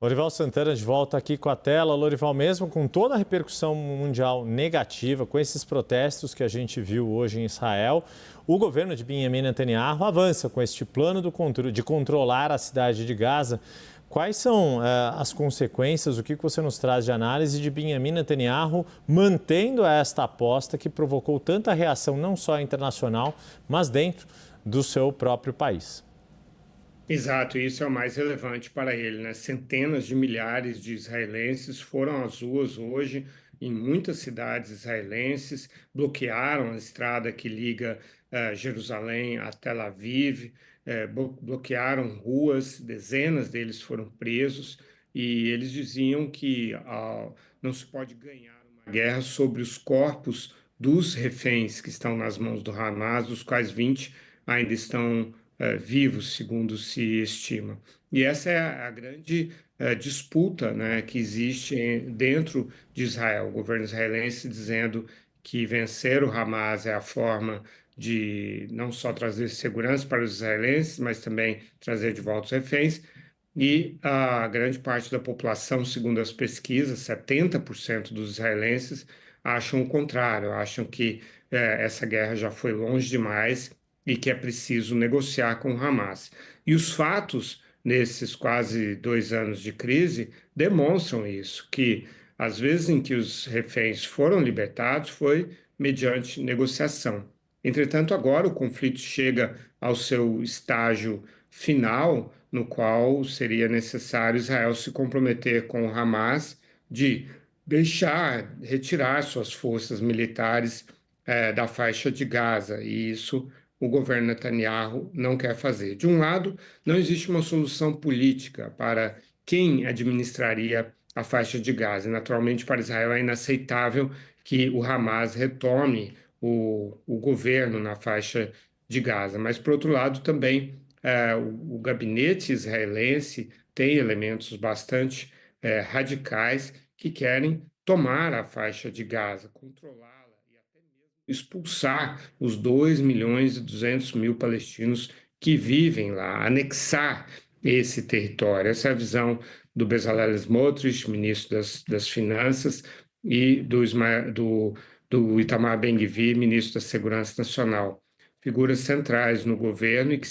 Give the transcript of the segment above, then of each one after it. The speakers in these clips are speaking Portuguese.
Lorival Santana de volta aqui com a tela. Lorival, mesmo com toda a repercussão mundial negativa, com esses protestos que a gente viu hoje em Israel, o governo de Benjamin Netanyahu avança com este plano de controlar a cidade de Gaza. Quais são as consequências, o que você nos traz de análise de Benjamin Netanyahu mantendo esta aposta que provocou tanta reação, não só internacional, mas dentro do seu próprio país? Exato, isso é o mais relevante para ele, né? Centenas de milhares de israelenses foram às ruas hoje em muitas cidades israelenses, bloquearam a estrada que liga Jerusalém a Tel Aviv, bloquearam ruas, dezenas deles foram presos e eles diziam que não se pode ganhar uma guerra sobre os corpos dos reféns que estão nas mãos do Hamas, dos quais 20 ainda estão vivos, segundo se estima. E essa é a grande disputa, né, que existe dentro de Israel. O governo israelense dizendo que vencer o Hamas é a forma de não só trazer segurança para os israelenses, mas também trazer de volta os reféns. E a grande parte da população, segundo as pesquisas, 70% dos israelenses acham o contrário, acham que essa guerra já foi longe demais e que é preciso negociar com o Hamas. E os fatos, nesses quase 2 anos de crise, demonstram isso, que às vezes em que os reféns foram libertados foi mediante negociação. Entretanto, agora o conflito chega ao seu estágio final, no qual seria necessário Israel se comprometer com o Hamas de retirar suas forças militares da faixa de Gaza, e isso o governo Netanyahu não quer fazer. De um lado, não existe uma solução política para quem administraria a faixa de Gaza. Naturalmente, para Israel é inaceitável que o Hamas retome o governo na faixa de Gaza. Mas, por outro lado, também o gabinete israelense tem elementos bastante radicais que querem tomar a faixa de Gaza, controlá-la e até mesmo expulsar os 2.200.000 palestinos que vivem lá, anexar esse território. Essa é a visão do Bezalel Smotrich, ministro das Finanças, e do Itamar Ben-Gvir, ministro da Segurança Nacional. Figuras centrais no governo e que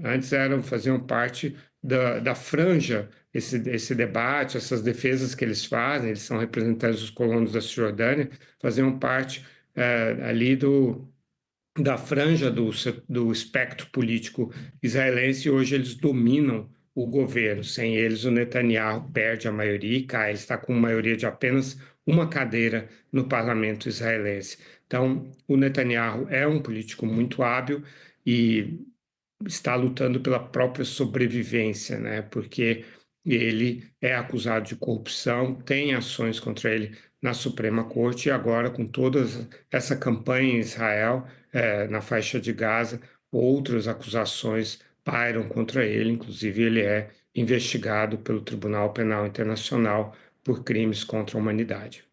antes faziam parte da franja, esse debate, essas defesas que eles fazem, eles são representantes dos colonos da Cisjordânia, faziam parte ali da franja do espectro político israelense, e hoje eles dominam o governo. Sem eles, o Netanyahu perde a maioria e cai. Ele está com uma maioria de apenas uma cadeira no parlamento israelense. Então, o Netanyahu é um político muito hábil e está lutando pela própria sobrevivência, né? Porque ele é acusado de corrupção, tem ações contra ele na Suprema Corte e agora, com toda essa campanha em Israel, na faixa de Gaza, outras acusações pairam contra ele, inclusive ele é investigado pelo Tribunal Penal Internacional por crimes contra a humanidade.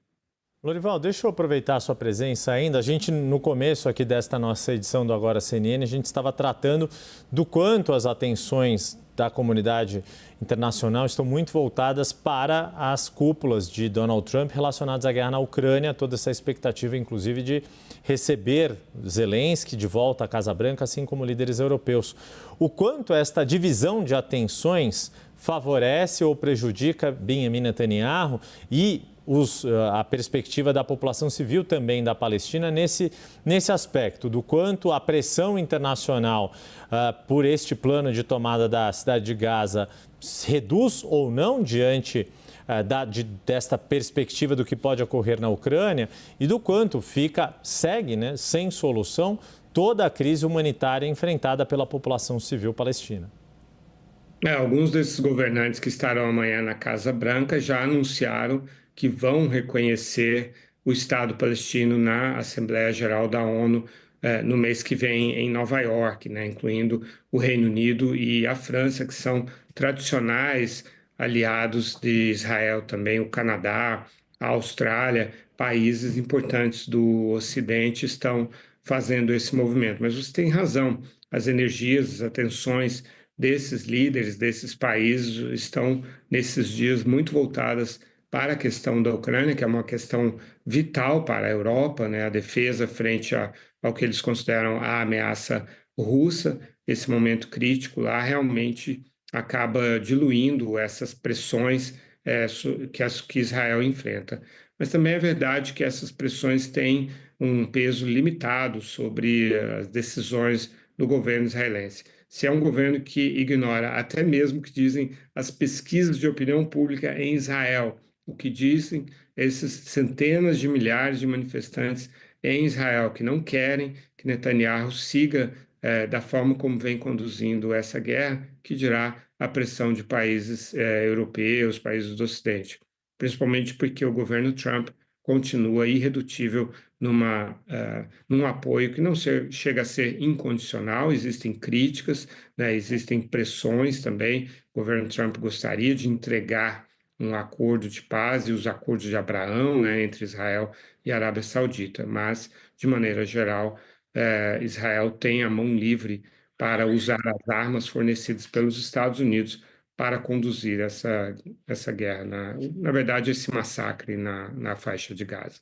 Lorival, deixa eu aproveitar a sua presença ainda. A gente, no começo aqui desta nossa edição do Agora CNN, a gente estava tratando do quanto as atenções da comunidade internacional estão muito voltadas para as cúpulas de Donald Trump relacionadas à guerra na Ucrânia, toda essa expectativa, inclusive, de receber Zelensky de volta à Casa Branca, assim como líderes europeus. O quanto esta divisão de atenções favorece ou prejudica Benjamin Netanyahu e a perspectiva da população civil também da Palestina nesse aspecto, do quanto a pressão internacional por este plano de tomada da cidade de Gaza reduz ou não diante desta perspectiva do que pode ocorrer na Ucrânia e do quanto segue, né, sem solução toda a crise humanitária enfrentada pela população civil palestina. Alguns desses governantes que estarão amanhã na Casa Branca já anunciaram que vão reconhecer o Estado palestino na Assembleia Geral da ONU no mês que vem em Nova York, né, incluindo o Reino Unido e a França, que são tradicionais aliados de Israel, também o Canadá, a Austrália, países importantes do Ocidente estão fazendo esse movimento. Mas você tem razão, as energias, as atenções desses líderes, desses países, estão nesses dias muito voltadas para a questão da Ucrânia, que é uma questão vital para a Europa, né? A defesa frente ao que eles consideram a ameaça russa. Esse momento crítico lá realmente acaba diluindo essas pressões que Israel enfrenta. Mas também é verdade que essas pressões têm um peso limitado sobre as decisões do governo israelense. Se é um governo que ignora até mesmo o que dizem as pesquisas de opinião pública em Israel, o que dizem esses centenas de milhares de manifestantes em Israel que não querem que Netanyahu siga da forma como vem conduzindo essa guerra, que dirá a pressão de países europeus, países do Ocidente, principalmente porque o governo Trump continua irredutível num apoio que não chega a ser incondicional, existem críticas, né, existem pressões também. O governo Trump gostaria de entregar um acordo de paz e os acordos de Abraão, né, entre Israel e Arábia Saudita, mas, de maneira geral, Israel tem a mão livre para usar as armas fornecidas pelos Estados Unidos para conduzir essa guerra, na verdade, esse massacre na faixa de Gaza.